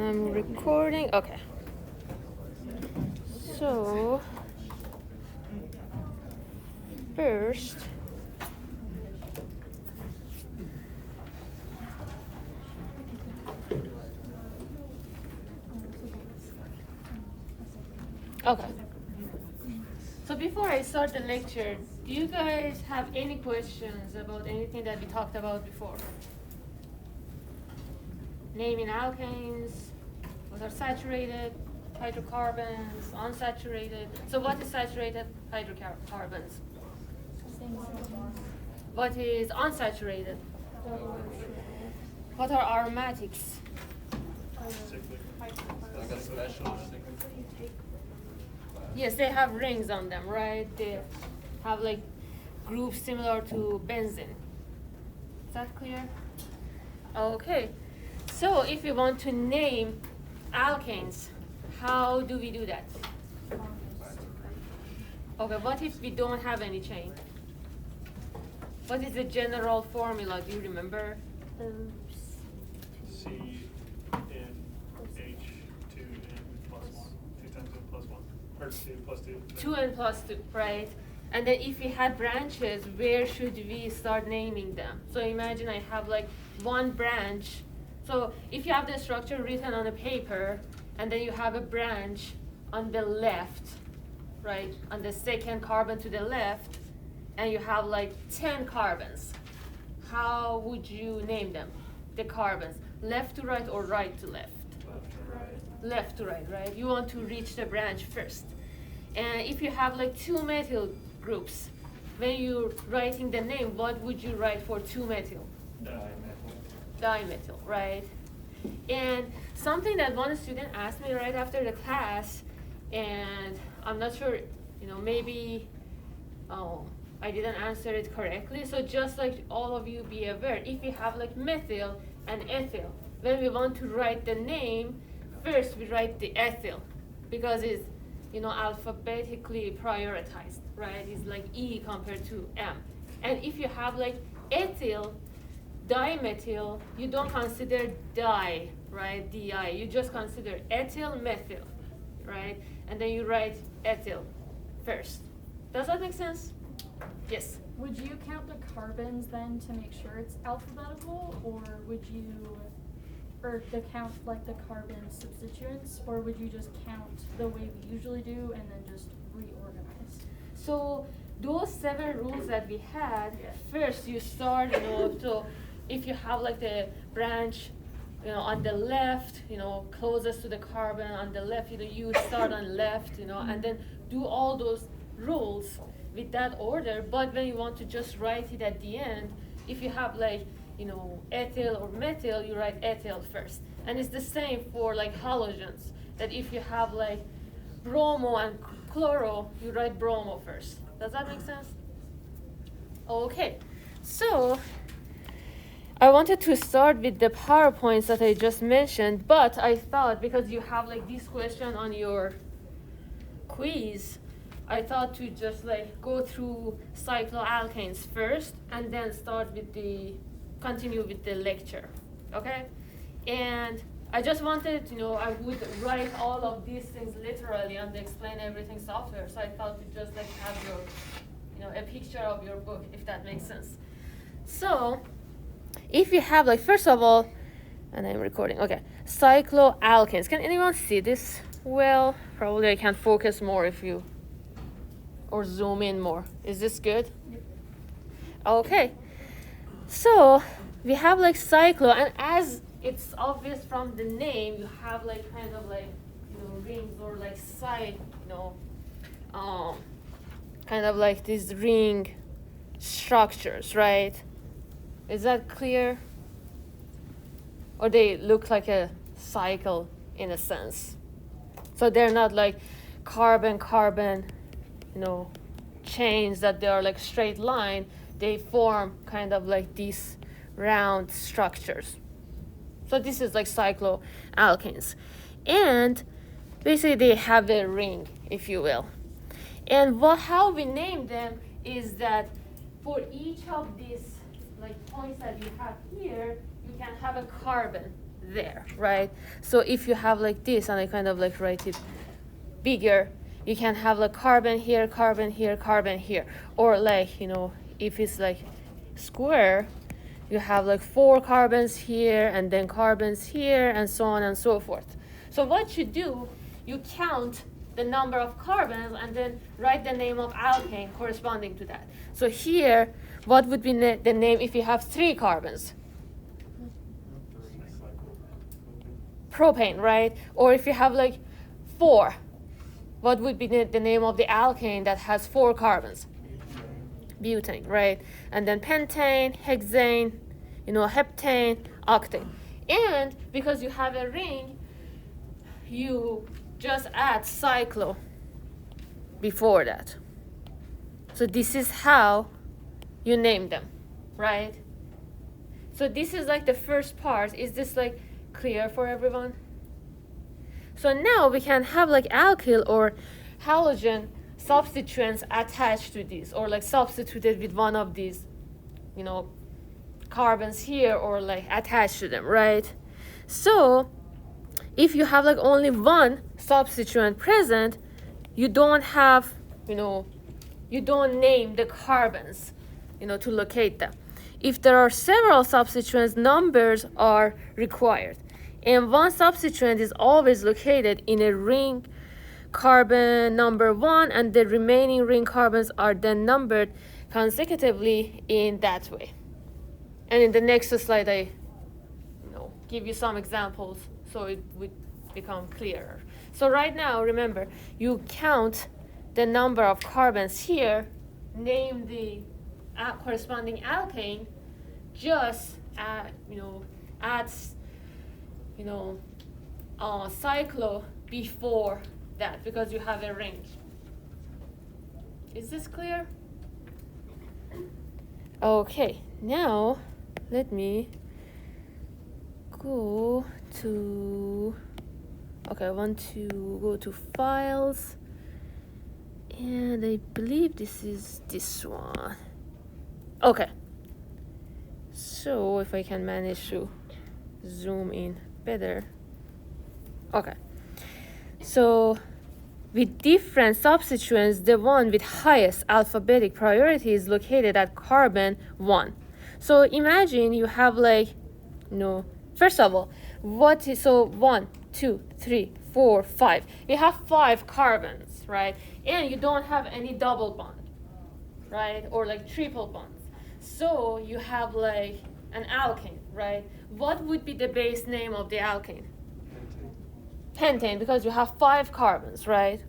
And I'm recording. Okay. So, first, okay. So before I start the lecture, do you guys have any questions about anything that we talked about before? Naming alkanes, what are saturated hydrocarbons, unsaturated. So what is saturated hydrocarbons? What is unsaturated? What are aromatics? Like a special. Yes, they have rings on them, right? They have like groups similar to benzene. Is that clear? Okay. So if you want to name alkanes, how do we do that? Okay, what if we don't have any chain? What is the general formula? Do you remember? C N H 2 N plus 1. 2 times N plus 1. Or 2 plus 2. 2 plus 2, right? And then if we had branches, where should we start naming them? So imagine I have like one branch. So if you have the structure written on a paper, and then you have a branch on the left, right? On the second carbon to the left, and you have like 10 carbons. How would you name them? The carbons, left to right or right to left? Left to right, right? You want to reach the branch first. And if you have like 2 methyl groups, when you're writing the name, what would you write for 2 methyl? Dimethyl, right? And something that one student asked me right after the class, and I'm not sure, maybe I didn't answer it correctly. So just like all of you be aware, if you have like methyl and ethyl, when we want to write the name, first we write the ethyl because it's alphabetically prioritized, right? It's like E compared to M. And if you have like ethyl, dimethyl, you don't consider di, right? Di. You just consider ethyl, methyl, right? And then you write ethyl first. Does that make sense? Yes. Would you count the carbons then to make sure it's alphabetical, or would you, or the count like the carbon substituents, or would you just count the way we usually do and then just reorganize? So those 7 rules that we had, first you start, so if you have like the branch, on the left, closest to the carbon on the left, you start on left, and then do all those rules with that order. But when you want to just write it at the end, if you have like, ethyl or methyl, you write ethyl first. And it's the same for like halogens, that if you have like bromo and chloro, you write bromo first. Does that make sense? Okay, so I wanted to start with the PowerPoints that I just mentioned, but I thought because you have like this question on your quiz, I thought to just like go through cycloalkanes first and then continue with the lecture, okay? And I just wanted, I would write all of these things literally and explain everything software, so I thought to just like have your, a picture of your book, if that makes sense. So, if you have like, first of all, and I'm recording, okay, cycloalkanes. Can anyone see this well? Probably I can focus more or zoom in more. Is this good? Yep. Okay. So we have like cyclo, and as it's obvious from the name, you have like kind of like, rings or like side, kind of like these ring structures, right? Is that clear? Or they look like a cycle in a sense. So they're not like carbon-carbon, chains that they are like straight line. They form kind of like these round structures. So this is like cycloalkanes. And basically they have a ring, if you will. And how we name them is that for each of these like points that you have here, you can have a carbon there, right? So if you have like this, and I kind of like write it bigger, you can have like carbon here, carbon here, carbon here. Or like, you know, if it's like square, you have like 4 carbons here and then carbons here and so on and so forth. So what you do, you count the number of carbons and then write the name of alkane corresponding to that. So here, what would be the name if you have 3 carbons? Propane, right? Or if you have like 4, what would be the name of the alkane that has 4 carbons? Butane, right? And then pentane, hexane, you know, heptane, octane. And because you have a ring, you just add cyclo before that. So this is how you name them, right? So this is like the first part. Is this like clear for everyone? So now we can have like alkyl or halogen substituents attached to these, or like substituted with one of these, you know, carbons here, or like attached to them, right? So if you have like only one substituent present, you don't have, you know, you don't name the carbons, you know, to locate them. If there are several substituents, numbers are required. And one substituent is always located in a ring carbon number 1, and the remaining ring carbons are then numbered consecutively in that way. And in the next slide, I, you know, give you some examples so it would become clearer. So right now, remember, you count the number of carbons here, name the corresponding alkane, just add, cyclo before that, because you have a ring. Is this clear? Okay, now let me go to, okay, I want to go to files, and I believe this is this one. Okay, so if I can manage to zoom in better. Okay, so with different substituents, the one with highest alphabetic priority is located at carbon 1. So imagine you have like, first of all, so 1, 2, 3, 4, 5. You have 5 carbons, right? And you don't have any double bond, right? Or like triple bonds. So you have like an alkane, right? What would be the base name of the alkane? Pentane, because you have 5 carbons, right?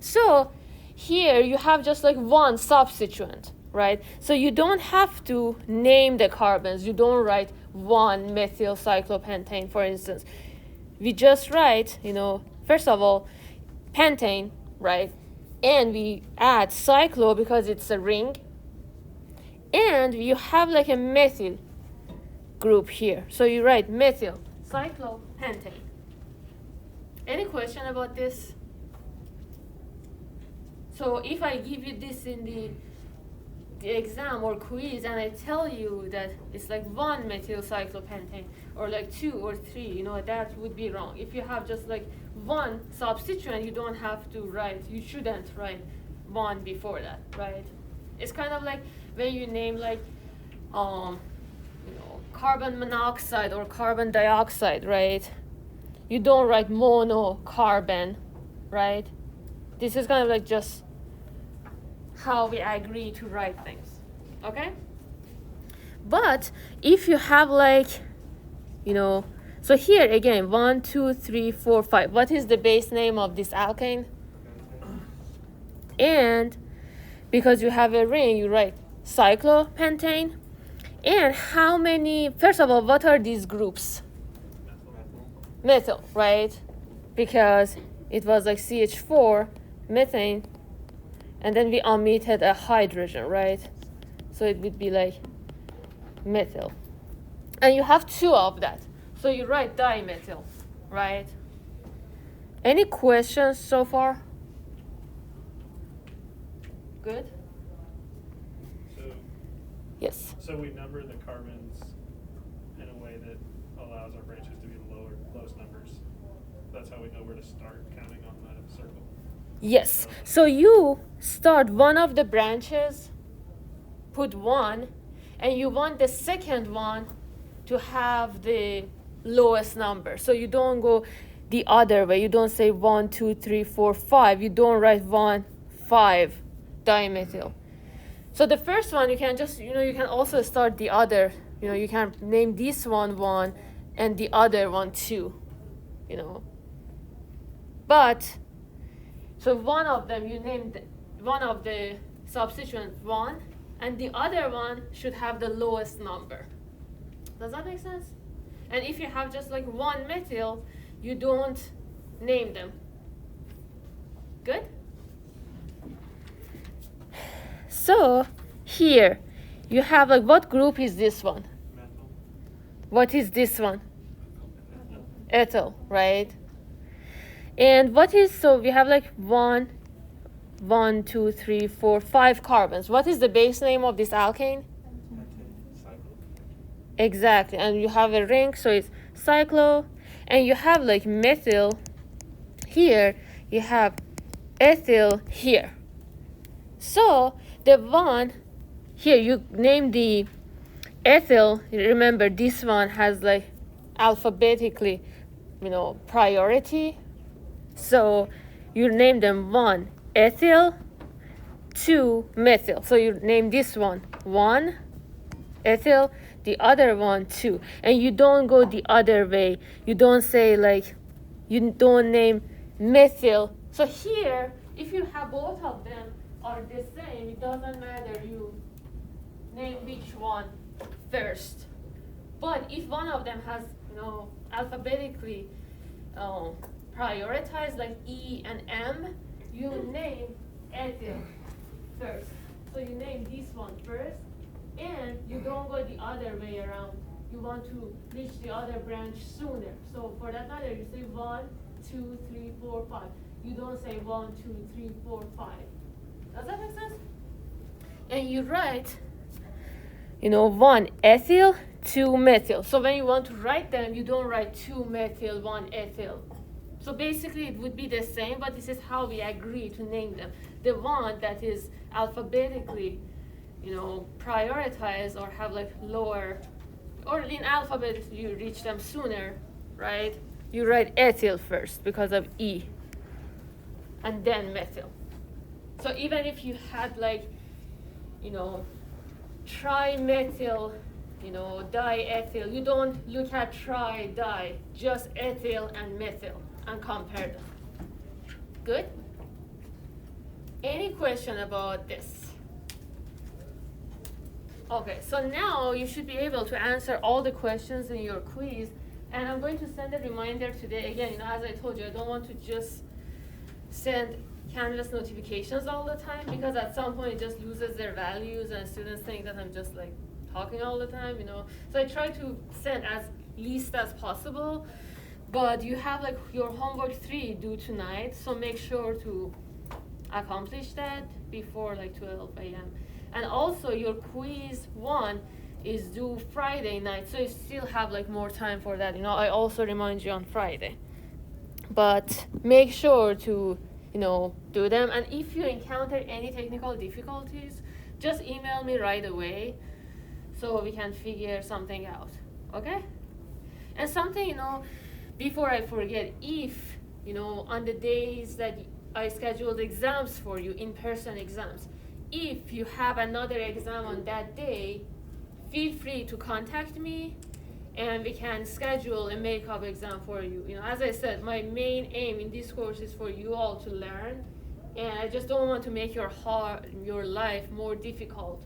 So here you have just like one substituent, right? So you don't have to name the carbons. You don't write 1-methylcyclopentane, for instance. We just write, first of all, pentane, right? And we add cyclo because it's a ring. And you have like a methyl group here. So you write methyl cyclopentane. Any question about this? So if I give you this in the exam or quiz and I tell you that it's like 1-methylcyclopentane or like 2 or 3, that would be wrong. If you have just like one substituent, you don't have to write, you shouldn't write 1 before that, right? It's kind of like when you name like carbon monoxide or carbon dioxide, right? You don't write monocarbon, right? This is kind of like just how we agree to write things, okay? But if you have like, so here again, 1, 2, 3, 4, 5. What is the base name of this alkane? And because you have a ring, you write cyclopentane. And how many, first of all, what are these groups? Methyl, right? Because it was like CH4, methane, and then we omitted a hydrogen, right? So it would be like methyl. And you have 2 of that. So you write dimethyl, right? Any questions so far? Good? So Yes. So we number the carbons in a way that allows our branches to be lowest numbers. That's how we know where to start counting on that circle. Yes. So you start one of the branches, put 1, and you want the second one to have the lowest number. So you don't go the other way. You don't say 1, 2, 3, 4, 5. You don't write 1, 5 dimethyl. So the first one you can just, you can also start the other. You can name this one 1 and the other one 2. But so one of them you named one of the substituents 1, and the other one should have the lowest number. Does that make sense? And if you have just like 1 methyl, you don't name them. Good? So here you have like, what group is this one? Methyl. What is this one? Ethyl, right? And what is, so we have like 1, 2, 3, 4, 5 carbons. What is the base name of this alkane? Exactly, and you have a ring, so it's cyclo, and you have like methyl here, you have ethyl here. So the one here, you name the ethyl, remember this one has like alphabetically, priority. So you name them 1 ethyl, 2 methyl. So you name this one 1 ethyl, the other one 2, and you don't go the other way. You don't say like, you don't name methyl. So here, if you have both of them are the same, it doesn't matter you name which one first. But if one of them has, alphabetically prioritized like E and M, you name ethyl first. So you name this one first, and you don't go the other way around. You want to reach the other branch sooner. So for that matter, you say 1, 2, 3, 4, 5. You don't say 1, 2, 3, 4, 5. Does that make sense? And you write, 1 ethyl, 2 methyl. So when you want to write them, you don't write 2 methyl, 1 ethyl. So basically it would be the same, but this is how we agree to name them. The one that is alphabetically, prioritized or have like lower, or in alphabet you reach them sooner, right? You write ethyl first because of E, and then methyl. So even if you had like, trimethyl, diethyl, you don't look at tri, di, just ethyl and methyl and compare them. Good? Any question about this? Okay, so now you should be able to answer all the questions in your quiz, and I'm going to send a reminder today. Again, as I told you, I don't want to just send Canvas notifications all the time, because at some point it just loses their values and students think that I'm just like talking all the time, So I try to send as least as possible, but you have like your homework 3 due tonight, so make sure to accomplish that before like 12 a.m. And also your quiz 1 is due Friday night, so you still have like more time for that. I also remind you on Friday. But make sure to, do them. And if you encounter any technical difficulties, just email me right away so we can figure something out, okay? And something, before I forget, if, on the days that I scheduled exams for you, in-person exams, if you have another exam on that day, feel free to contact me and we can schedule a makeup exam for you. As I said, my main aim in this course is for you all to learn, and I just don't want to make your life more difficult,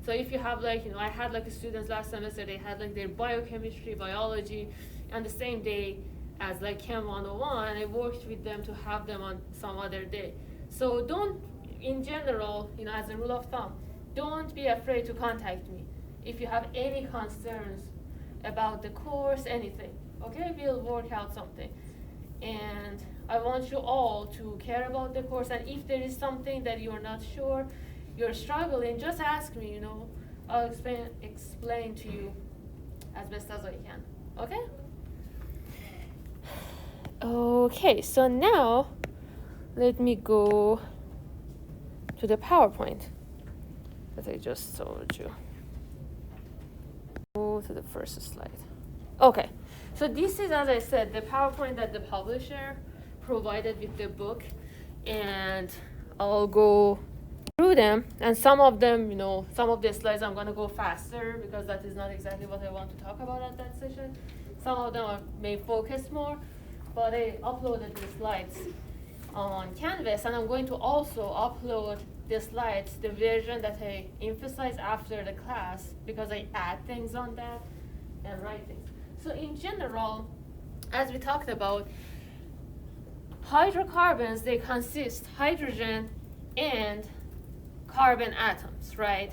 So if you have like, I had like students last semester, they had like their biochemistry, biology on the same day as like Chem 101, and I worked with them to have them on some other day. So don't, in general, as a rule of thumb, don't be afraid to contact me if you have any concerns about the course, anything, okay? We'll work out something. And I want you all to care about the course, and if there is something that you're not sure, you're struggling, just ask me, I'll explain to you as best as I can. Okay? Okay, so now let me go to the PowerPoint that I just told you. Go to the first slide. Okay, so this is, as I said, the PowerPoint that the publisher provided with the book, and I'll go through them, and some of them, some of the slides I'm going to go faster because that is not exactly what I want to talk about at that session. Some of them may focus more, but I uploaded the slides on Canvas, and I'm going to also upload the slides, the version that I emphasize after the class, because I add things on that and write things. So in general, as we talked about, hydrocarbons, they consist hydrogen and carbon atoms, right?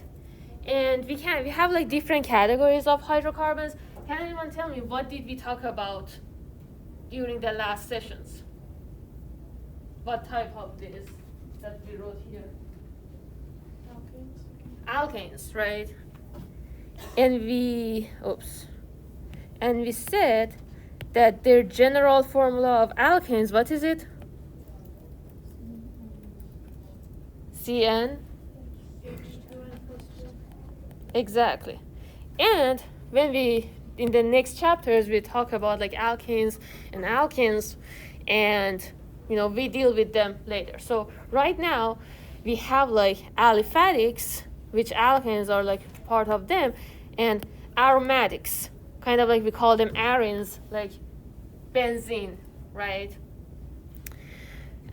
And we have like different categories of hydrocarbons. Can anyone tell me what did we talk about during the last sessions? What type of this that we wrote here? Alkanes, right? And we said that their general formula of alkanes, what is it? CN? Exactly. And when in the next chapters, we talk about like alkanes and alkenes, and we deal with them later. So right now, we have like aliphatics, which alkanes are like part of them, and aromatics, kind of like we call them arenes, like benzene, right?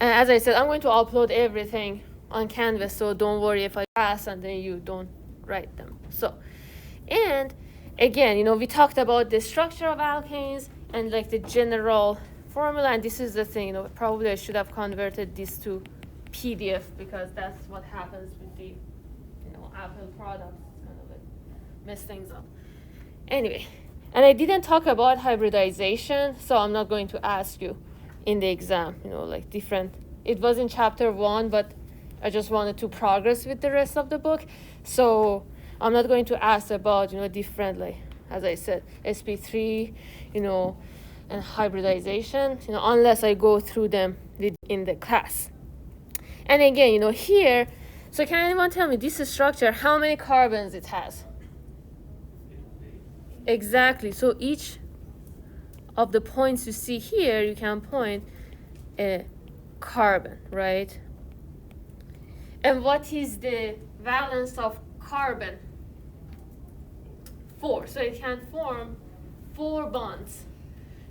And as I said, I'm going to upload everything on Canvas, so don't worry if I pass and then you don't write them. So, and again, we talked about the structure of alkanes and like the general formula, and this is the thing, probably I should have converted this to PDF because that's what happens with the, Apple products. It's kind of like mess things up. Anyway, and I didn't talk about hybridization, so I'm not going to ask you in the exam, like different. It was in chapter 1, but I just wanted to progress with the rest of the book. So I'm not going to ask about, different, like, as I said, sp3, and hybridization, unless I go through them in the class. And again, here, so can anyone tell me this structure, how many carbons it has? Exactly. So each of the points you see here, you can point a carbon, right? And what is the valence of carbon? 4. So it can form 4 bonds.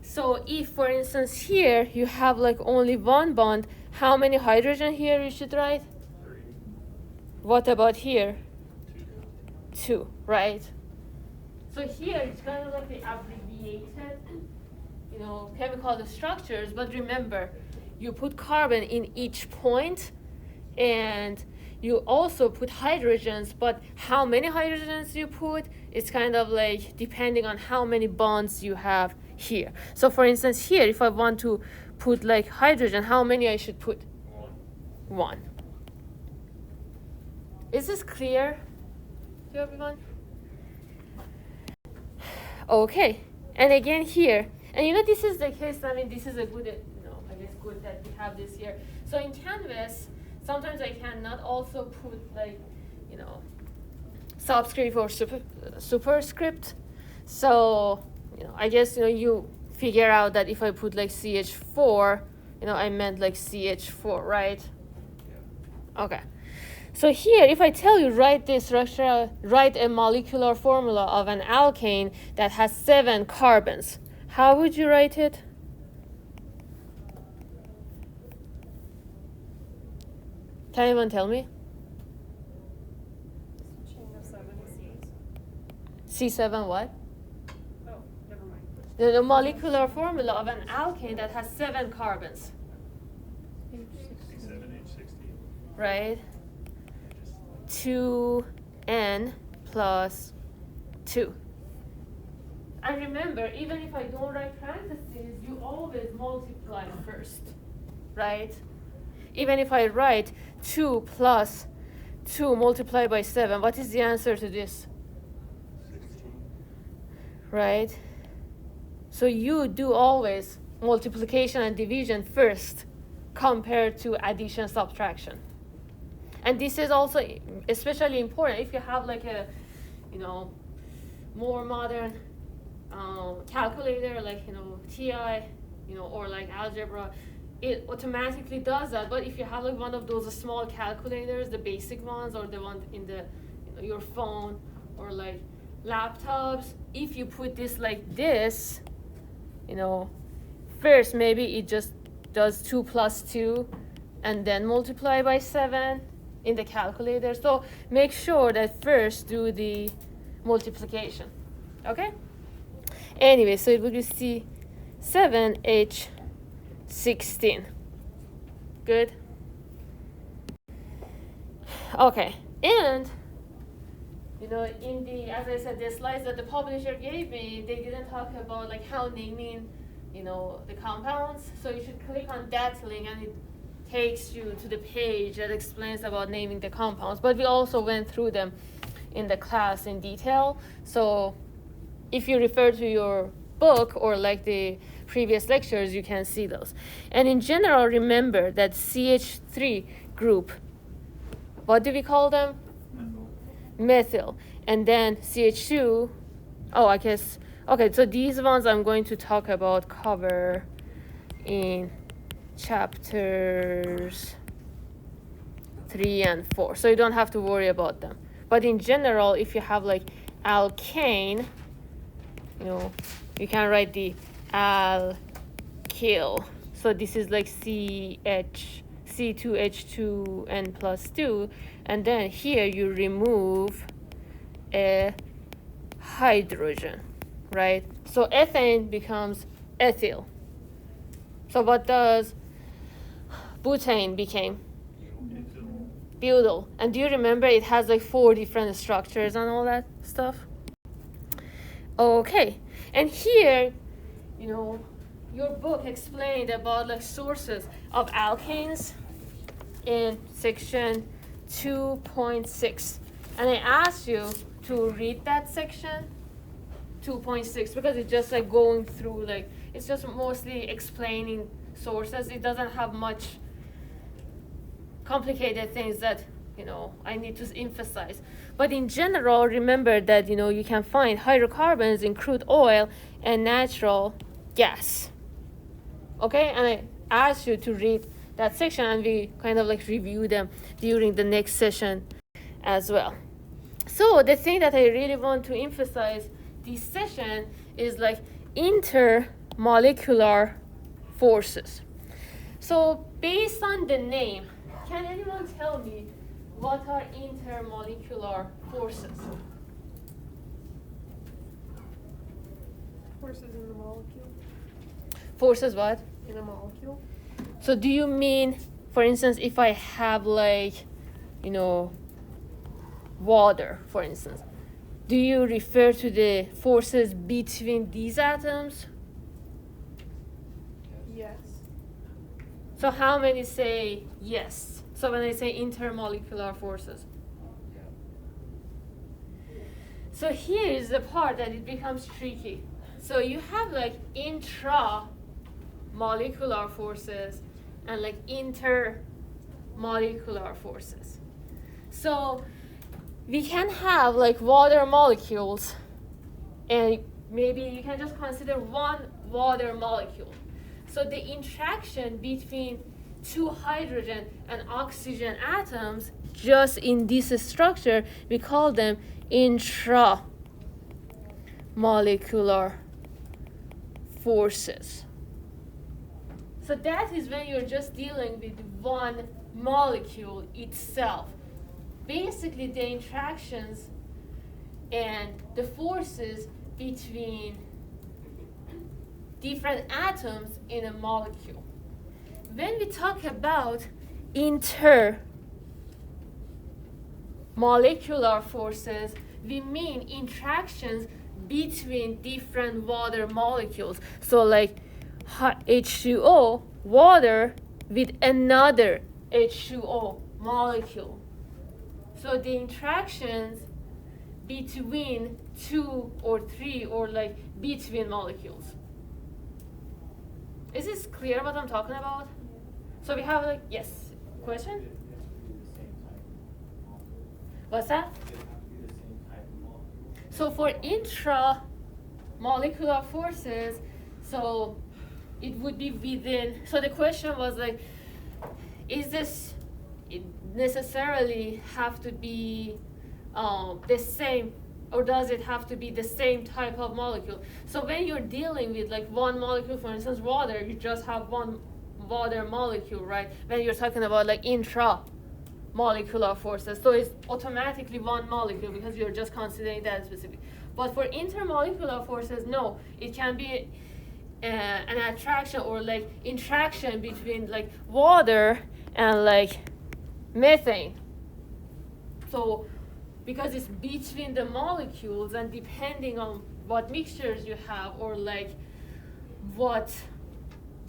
So if, for instance, here you have like only 1 bond, how many hydrogen here you should write? 3. What about here? 2, right? So here it's kind of like the abbreviated, chemical structures, but remember, you put carbon in each point, and you also put hydrogens, but how many hydrogens you put, it's kind of like depending on how many bonds you have here. So for instance, here, if I want to put like hydrogen, how many I should put? 1. Is this clear to everyone? Okay, and again here, and this is the case, this is a good, I guess good that we have this here. So in Canvas, sometimes I cannot also put like, subscript or superscript. So, I guess, you figure out that if I put like CH4, I meant like CH4, right? Yeah. Okay. So here, if I tell you write this structure, write a molecular formula of an alkane that has 7 carbons, how would you write it? Can anyone tell me? Chain of 7 C's. C7 what? Oh, never mind. The molecular formula of an alkane that has 7 carbons, C7H16. right? 2N plus 2. And remember, even if I don't write parentheses, you always multiply first, right? Even if I write 2 plus 2 multiplied by 7, what is the answer to this? right? So you do always multiplication and division first compared to addition, subtraction. And this is also especially important if you have like a, more modern calculator, like, TI, or like algebra. It automatically does that. But if you have like one of those small calculators, the basic ones, or the one in the, your phone or like laptops, if you put this like this, first maybe it just does 2 plus 2 and then multiply by 7 in the calculator. So make sure that first do the multiplication. Okay? Anyway, so it would be C7H16. Good? Okay. And in the, as I said, the slides that the publisher gave me, they didn't talk about like how naming, the compounds. So you should click on that link and it takes you to the page that explains about naming the compounds. But we also went through them in the class in detail. So if you refer to your book or like the previous lectures, you can see those. And in general, remember that CH3 group, what do we call them? Methyl. And then CH2, I guess, okay, so these ones I'm going to talk about, cover in chapters 3 and 4. So you don't have to worry about them. But in general, if you have like alkane, you can write the alkyl. So this is like C2H2N plus 2. And then here you remove a hydrogen, right? So ethane becomes ethyl. So what does butane became? Butyl. And do you remember it has like 4 different structures and all that stuff? Okay. And here, your book explained about like sources of alkanes in section 2.6. And I asked you to read that section 2.6 because it's just like going through, like, it's just mostly explaining sources. It doesn't have much complicated things that, I need to emphasize. But in general, remember that, you can find hydrocarbons in crude oil and natural gas. Okay? And I asked you to read that section and we kind of like review them during the next session as well. So the thing that I really want to emphasize this session is like intermolecular forces. So based on the name, can anyone tell me what are intermolecular forces? Forces in the molecule. Forces what? In a molecule. So do you mean, for instance, if I have like, water, for instance, do you refer to the forces between these atoms? Yes. So how many say yes? So when I say intermolecular forces. So here is the part that it becomes tricky. So you have like intramolecular forces and like intermolecular forces. So we can have like water molecules, and maybe you can just consider one water molecule. So the interaction between 2 hydrogen and oxygen atoms just in this structure, we call them intramolecular forces. So that is when you're just dealing with one molecule itself. Basically, the interactions and the forces between different atoms in a molecule. When we talk about intermolecular forces, we mean interactions between different water molecules. So like H2O, water with another H2O molecule. So the interactions between 2 or 3 or like between molecules. Is this clear what I'm talking about? So we have like, yes, question? What's that? So for intramolecular forces, so it would be within, so the question was like, is this it necessarily have to be the same, or does it have to be the same type of molecule? So when you're dealing with like one molecule, for instance, water, you just have one water molecule, right? When you're talking about like intramolecular forces, so it's automatically one molecule because you're just considering that specific. But for intermolecular forces, no, it can be an attraction or like interaction between like water and like methane. So because it's between the molecules, and depending on what mixtures you have or like what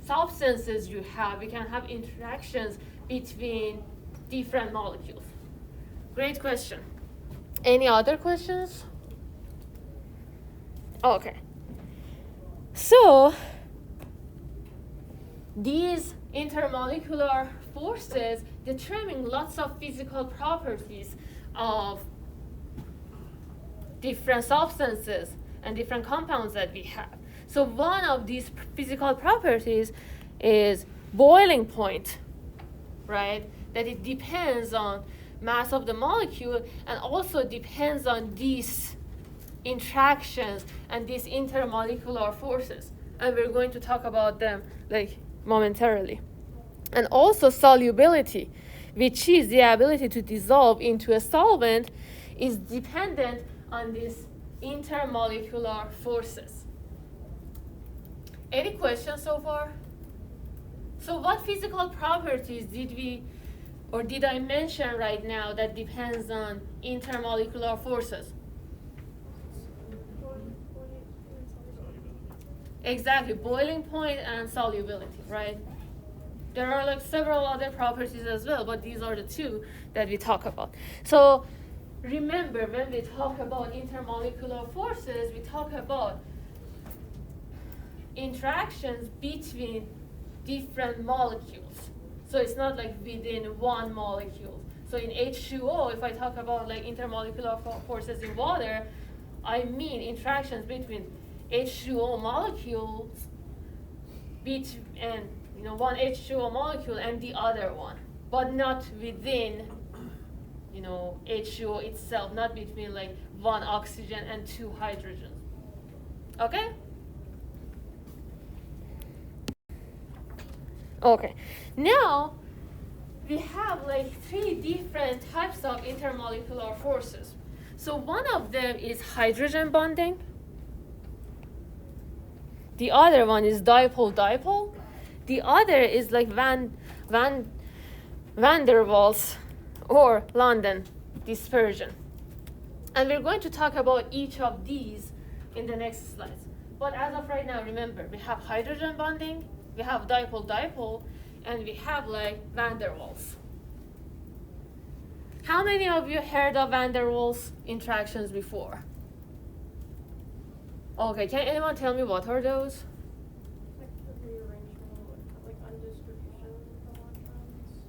substances you have, you can have interactions between different molecules. Great question. Any other questions? Okay. So these intermolecular forces determine lots of physical properties of different substances and different compounds that we have. So one of these physical properties is boiling point, right? That it depends on mass of the molecule and also depends on these interactions and these intermolecular forces. And we're going to talk about them like momentarily. And also solubility, which is the ability to dissolve into a solvent, is dependent on these intermolecular forces. Any questions so far? So what physical properties did I mention right now that depends on intermolecular forces? Exactly, boiling point and solubility, right? There are like several other properties as well, but these are the two that we talk about. So remember, when we talk about intermolecular forces, we talk about interactions between different molecules. So it's not like within one molecule. So in H2O, if I talk about like intermolecular forces in water, I mean interactions between H2O molecules and one H2O molecule and the other one, but not within H2O itself, not between like one oxygen and two hydrogens. Okay? Okay. Now we have like 3 different types of intermolecular forces. So one of them is hydrogen bonding. The other one is dipole-dipole. The other is like van der Waals or London dispersion. And we're going to talk about each of these in the next slides. But as of right now, remember, we have hydrogen bonding, we have dipole-dipole, and we have like van der Waals. How many of you heard of van der Waals interactions before? Okay, can anyone tell me what are those? Like the rearrangement, like undistribution of electrons.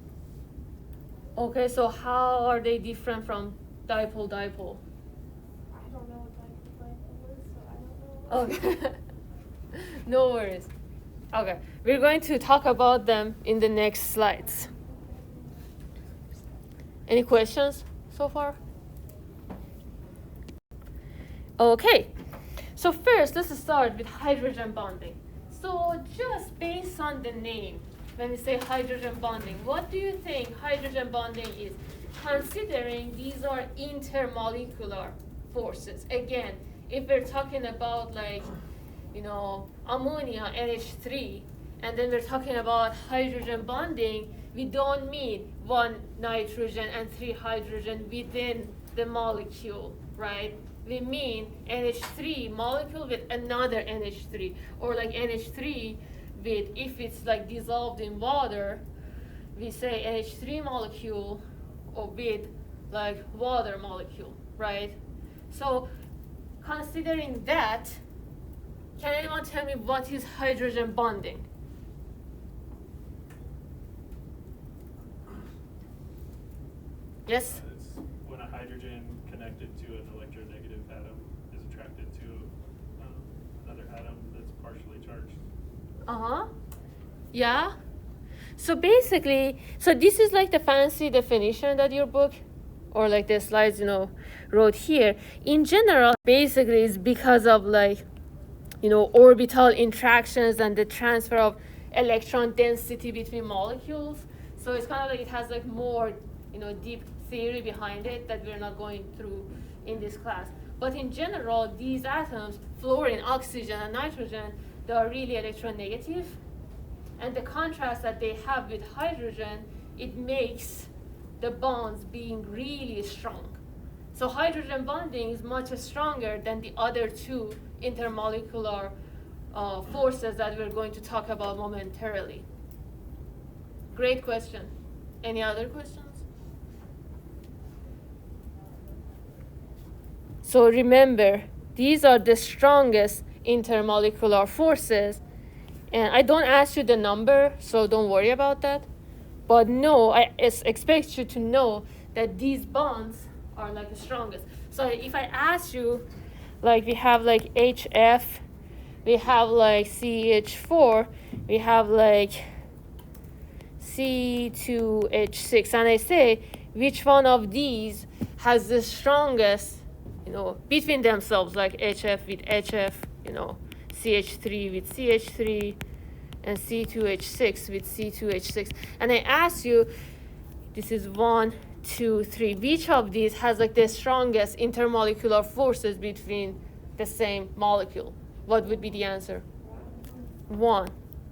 Okay, so how are they different from dipole-dipole? I don't know what dipole is, so I don't know. Okay. No worries. Okay, we're going to talk about them in the next slides. Any questions so far? Okay, so first let's start with hydrogen bonding. So just based on the name, when we say hydrogen bonding, what do you think hydrogen bonding is? Considering these are intermolecular forces. Again, if we're talking about like, ammonia, NH3, and then we're talking about hydrogen bonding, we don't mean 1 nitrogen and 3 hydrogen within the molecule, right? We mean NH3 molecule with another NH3, or like NH3 with, if it's like dissolved in water, we say NH3 molecule or with like water molecule, right? So considering that, can anyone tell me what is hydrogen bonding? Yes? It's when a hydrogen connected to an electronegative atom is attracted to another atom that's partially charged. Uh-huh. Yeah. So basically, so this is like the fancy definition that your book or like the slides, wrote here. In general, basically it's because of like, orbital interactions and the transfer of electron density between molecules. So it's kind of like it has like more, deep theory behind it that we're not going through in this class. But in general, these atoms, fluorine, oxygen, and nitrogen, they are really electronegative. And the contrast that they have with hydrogen, it makes the bonds being really strong. So hydrogen bonding is much stronger than the other two intermolecular forces that we're going to talk about momentarily. Great question. Any other questions? So remember, these are the strongest intermolecular forces. And I don't ask you the number, so don't worry about that. But no, I expect you to know that these bonds are like the strongest. So if I ask you, like we have like HF, we have like CH4, we have like C2H6, and I say which one of these has the strongest, between themselves, like HF with HF, CH3 with CH3, and C2H6 with C2H6. And I ask you, this is 1, 2, 3. Which of these has like the strongest intermolecular forces between the same molecule? What would be the answer? 1,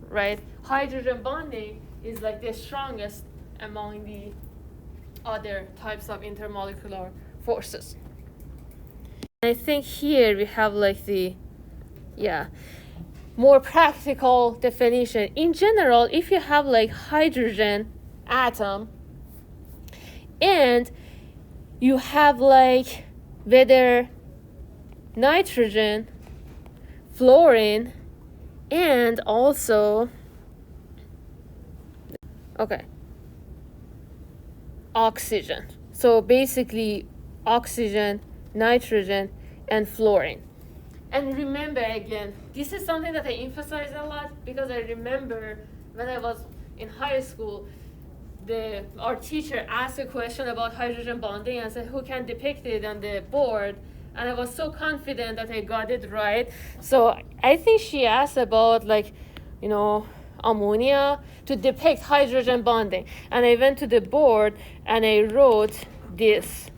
right? Hydrogen bonding is like the strongest among the other types of intermolecular forces. I think here we have like the, more practical definition. In general, if you have like hydrogen atom and you have like whether nitrogen, fluorine, and also oxygen. So basically oxygen, nitrogen, and fluorine. And remember again, this is something that I emphasize a lot because I remember when I was in high school, our teacher asked a question about hydrogen bonding and said, who can depict it on the board? And I was so confident that I got it right. So I think she asked about ammonia to depict hydrogen bonding. And I went to the board and I wrote this.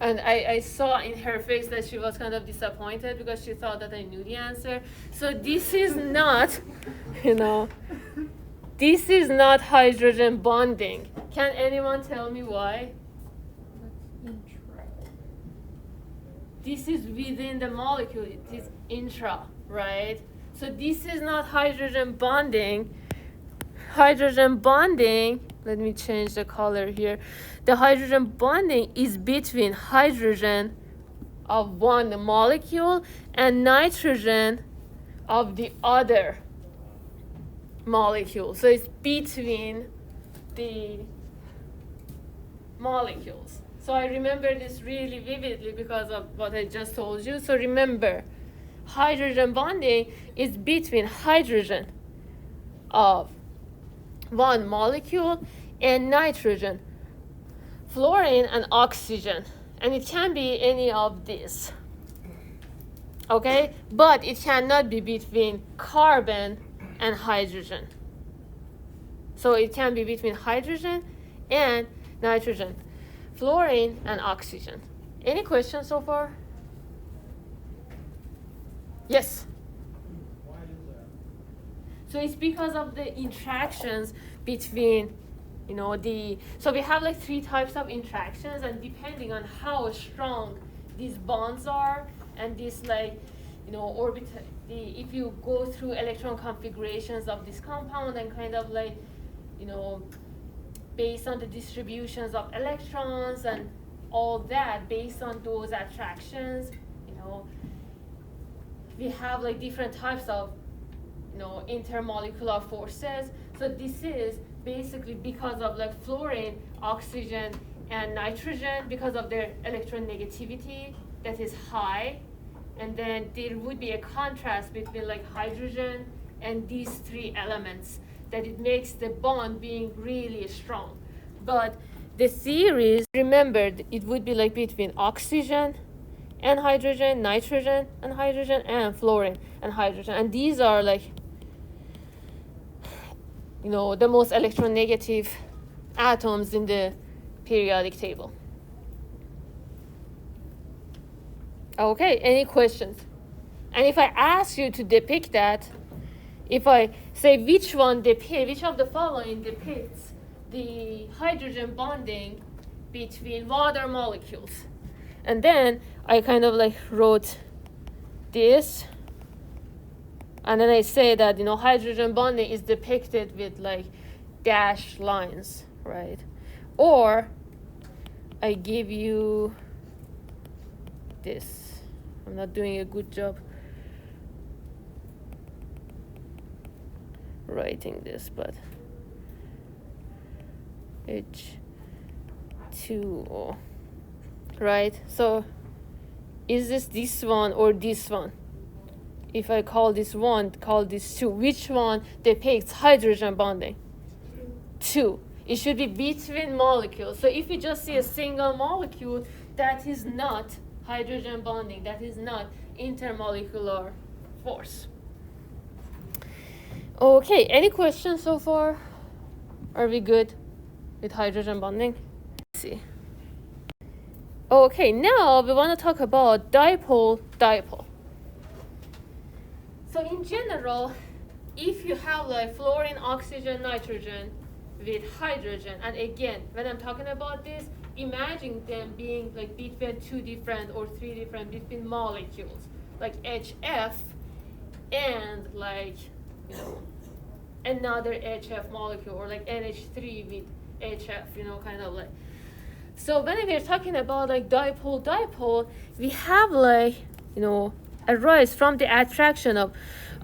And I saw in her face that she was kind of disappointed because she thought that I knew the answer. So this is not, this is not hydrogen bonding. Can anyone tell me why? This is within the molecule. It is intra, right? So this is not hydrogen bonding. Hydrogen bonding, let me change the color here. The hydrogen bonding is between hydrogen of one molecule and nitrogen of the other molecule. So it's between the molecules. So I remember this really vividly because of what I just told you. So remember, hydrogen bonding is between hydrogen of one molecule and nitrogen, fluorine, and oxygen. And it can be any of these. Okay? But it cannot be between carbon and hydrogen. So it can be between hydrogen and nitrogen, fluorine, and oxygen. Any questions so far? Yes? Why is that? So it's because of the interactions between, so we have like 3 types of interactions, and depending on how strong these bonds are, and this orbital, if you go through electron configurations of this compound and kind of based on the distributions of electrons and all that, based on those attractions, you know, we have like different types of, you know, intermolecular forces. So this is basically because of like fluorine, oxygen, and nitrogen, because of their electronegativity that is high. And then there would be a contrast between like hydrogen and these three elements, that it makes the bond being really strong. But the theories, remembered, it would be like between oxygen and hydrogen, nitrogen and hydrogen, and fluorine and hydrogen. And these are like, you know, the most electronegative atoms in the periodic table. Okay, any questions? And if I ask you to depict that, if I say which of the following depicts the hydrogen bonding between water molecules, and then I kind of like wrote this, and then I say that, you know, hydrogen bonding is depicted with like dashed lines, right? Or I give you this. I'm not doing a good job writing this, but H2O, right? So is this one or this one? If I call this one, call this two, which one depicts hydrogen bonding? Two. It should be between molecules. So if you just see a single molecule, that is not hydrogen bonding. That is not intermolecular force. Okay, any questions so far? Are we good with hydrogen bonding? Let's see. Okay, now we want to talk about dipole-dipole. So in general, if you have like fluorine, oxygen, nitrogen with hydrogen, and again, when I'm talking about this, imagine them being like between two different or three different between molecules, like HF and like, you know, another HF molecule, or like NH3 with HF, you know, kind of like. So when we're talking about like dipole-dipole, we have like, you know, arise from the attraction of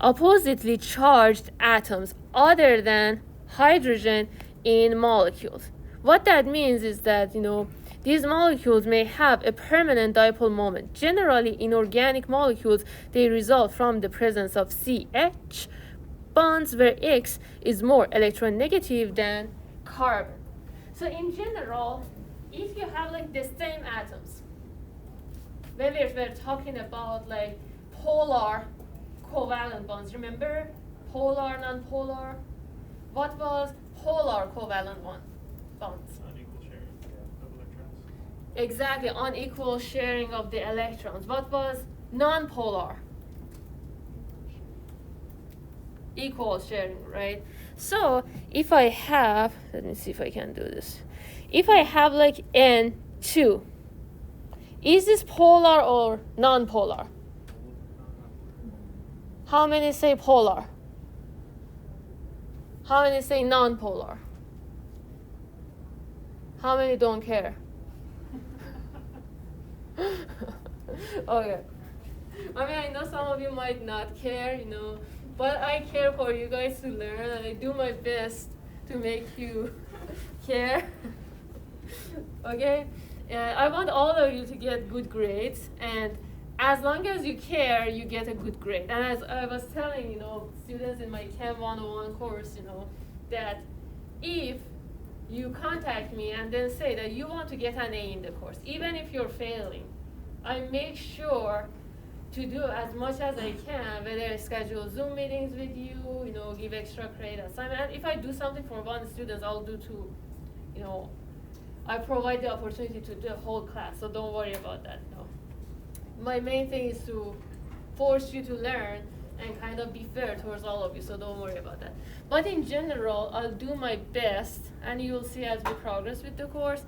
oppositely charged atoms other than hydrogen in molecules. What that means is that, you know, these molecules may have a permanent dipole moment. Generally, in organic molecules, they result from the presence of CH bonds, where X is more electronegative than carbon. So in general, if you have like the same atoms, when we're talking about like polar covalent bonds, remember polar, non-polar? What was polar covalent bonds? Unequal sharing of electrons. Exactly, unequal sharing of the electrons. What was non-polar? Equal sharing, right? So if I have, let me see if I can do this. If I have like N2, is this polar or non-polar? How many say polar? How many say non-polar? How many don't care? Okay. I mean, I know some of you might not care, you know, but I care for you guys to learn, and I do my best to make you care. Okay? I want all of you to get good grades, and as long as you care, you get a good grade. And as I was telling, you know, students in my Chem 101 course, you know, that if you contact me and then say that you want to get an A in the course, even if you're failing, I make sure to do as much as I can, whether I schedule Zoom meetings with you, you know, give extra credit assignment. And if I do something for one student, I'll do two. You know, I provide the opportunity to do the whole class, so don't worry about that. No. My main thing is to force you to learn and kind of be fair towards all of you, so don't worry about that. But in general, I'll do my best, and you'll see as we progress with the course,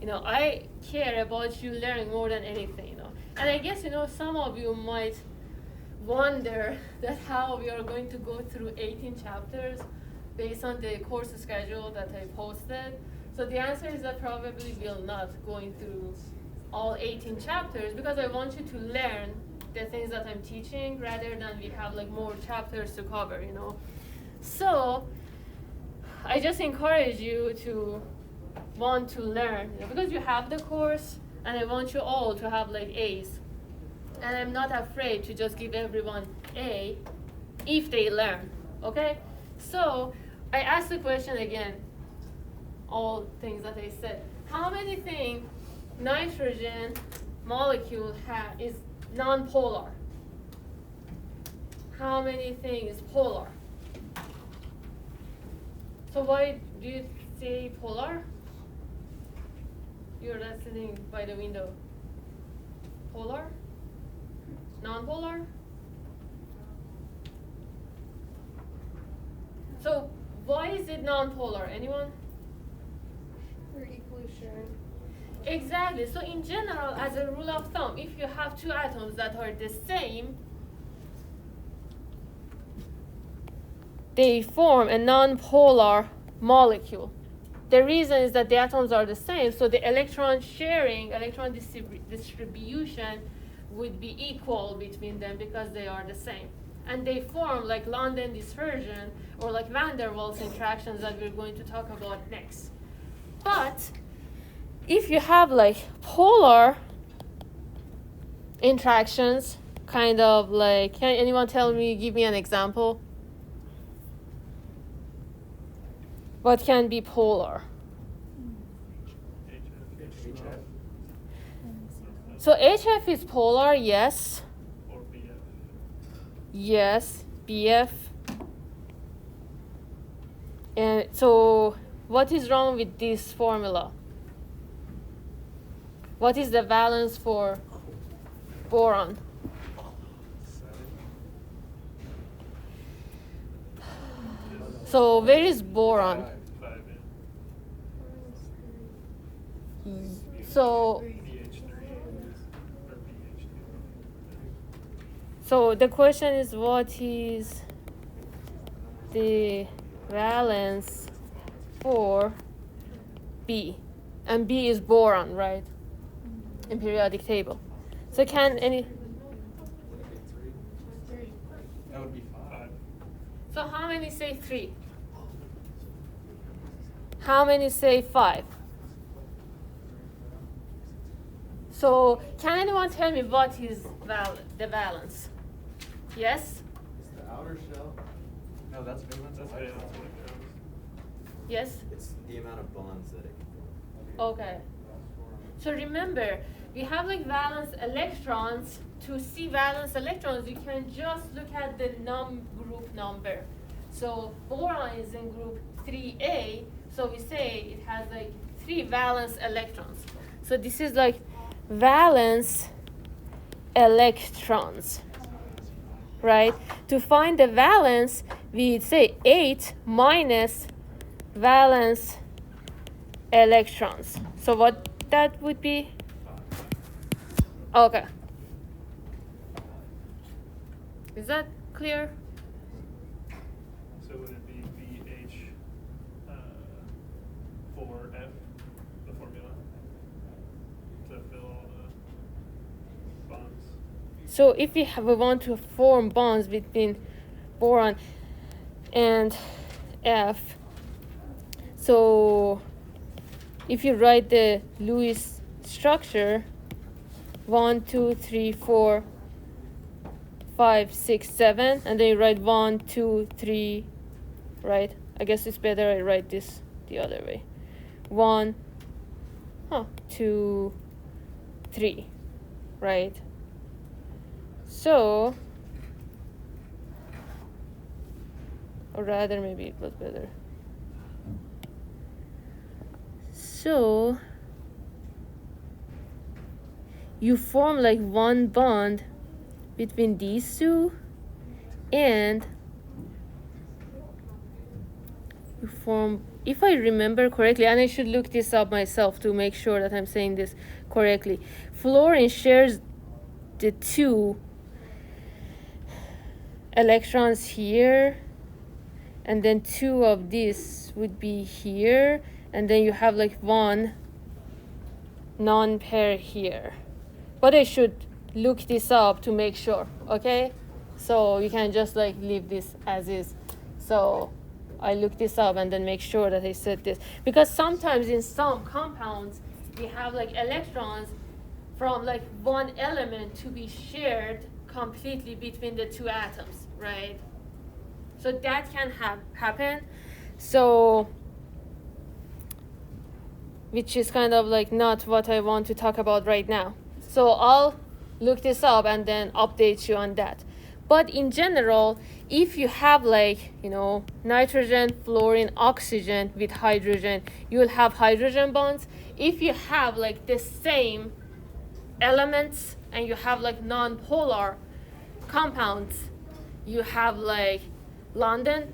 you know, I care about you learning more than anything, you know. And I guess, you know, some of you might wonder that how we are going to go through 18 chapters based on the course schedule that I posted. So the answer is that probably we'll not going through all 18 chapters because I want you to learn the things that I'm teaching rather than we have like more chapters to cover, you know. So I just encourage you to want to learn, you know, because you have the course and I want you all to have like A's. And I'm not afraid to just give everyone A if they learn, okay? So I asked the question again, all things that I said. How many things nitrogen molecule is non-polar? How many things polar? So why do you say polar? You're not sitting by the window. Polar? Non-polar? So why is it non-polar? Anyone? We're equally sharing. Exactly. So in general, as a rule of thumb, if you have two atoms that are the same, they form a non-polar molecule. The reason is that the atoms are the same, so the electron sharing, electron distribution would be equal between them because they are the same. And they form like London dispersion or like van der Waals interactions that we're going to talk about next. But if you have like polar interactions, kind of like, can anyone give me an example? What can be polar? HF. So HF is polar, yes. Or BF. Yes, BF. And so what is wrong with this formula? What is the valence for boron? 7. So where is boron? 5 So in. BH3 or BH2. so the question is, what is the valence for B? And B is boron, right? In periodic table. So can any? That would be 5. So how many say 3? How many say 5? So can anyone tell me what is the valence? Yes? Is the outer shell? No, that's valence. That's valence electrons. Yes? It's the amount of bonds that it can form. Okay. So remember, we have like valence electrons. To see valence electrons, you can just look at the group number. So boron is in group 3A, so we say it has like 3 valence electrons. So this is like valence electrons, right? To find the valence, we say 8 minus valence electrons. So what that would be? Okay. Is that clear? So would it be BH 4F, the formula, to fill all the bonds? So if we want to form bonds between boron and F, so if you write the Lewis structure, 1, 2, 3, 4, 5, 6, 7, and then you write 1, 2, 3, right? I guess it's better I write this the other way. 1, 2, 3, right? So, or rather maybe it was better. So, you form like one bond between these two, and you form, if I remember correctly, and I should look this up myself to make sure that I'm saying this correctly, fluorine shares the 2 electrons here, and then 2 of these would be here, and then you have like one non-pair here. But I should look this up to make sure, okay? So you can just like leave this as is. So I look this up and then make sure that I said this. Because sometimes in some compounds, we have like electrons from like one element to be shared completely between the two atoms, right? So that can happen. So, which is kind of like not what I want to talk about right now. So I'll look this up and then update you on that. But in general, if you have like, you know, nitrogen, fluorine, oxygen with hydrogen, you will have hydrogen bonds. If you have like the same elements and you have like non-polar compounds, you have like London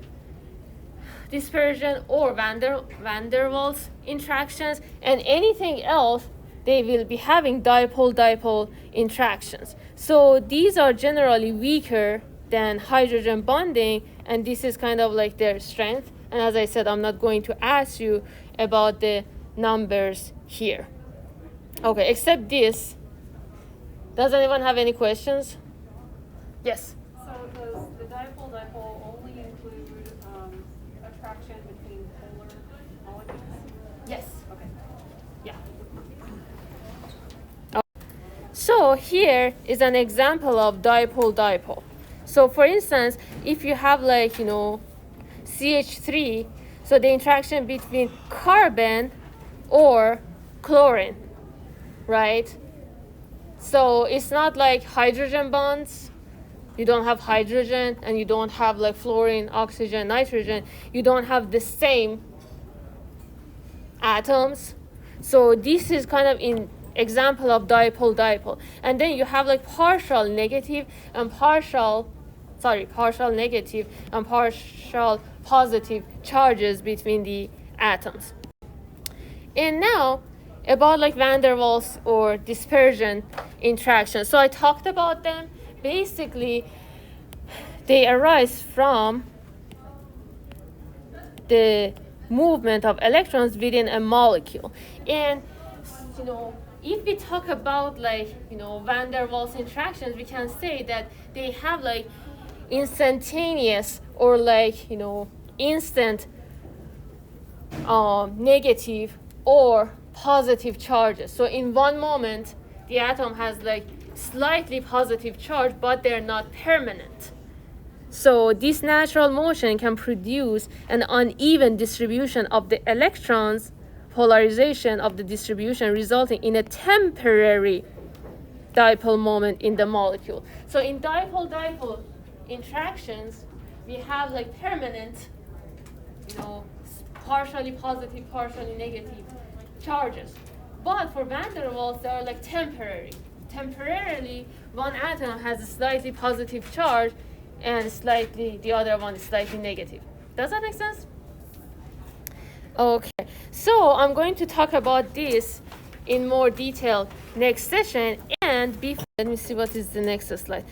dispersion or van der Waals interactions, and anything else, they will be having dipole-dipole interactions. So these are generally weaker than hydrogen bonding, and this is kind of like their strength. And as I said, I'm not going to ask you about the numbers here. Okay, except this. Does anyone have any questions? Yes? So does the dipole-dipole only include attraction between polar molecules? Yes. Okay. Yeah. So here is an example of dipole-dipole. So for instance, if you have like, you know, CH3, so the interaction between carbon or chlorine, right? So it's not like hydrogen bonds. You don't have hydrogen, and you don't have like fluorine, oxygen, nitrogen. You don't have the same atoms. So this is kind of an example of dipole-dipole. And then you have like partial negative and partial negative and partial positive charges between the atoms. And now about like van der Waals or dispersion interactions. So I talked about them. Basically, they arise from the movement of electrons within a molecule. And, you know, if we talk about like, you know, van der Waals interactions, we can say that they have like instantaneous or like, you know, instant negative or positive charges. So in one moment, the atom has like slightly positive charge, but they're not permanent. So this natural motion can produce an uneven distribution of the electrons, polarization of the distribution, resulting in a temporary dipole moment in the molecule. So in dipole-dipole interactions, we have like permanent, you know, partially positive, partially negative charges. But for van der Waals, they are like temporary. Temporarily, one atom has a slightly positive charge and the other one is slightly negative. Does that make sense? Okay, so I'm going to talk about this in more detail next session. And before, let me see what is the next slide.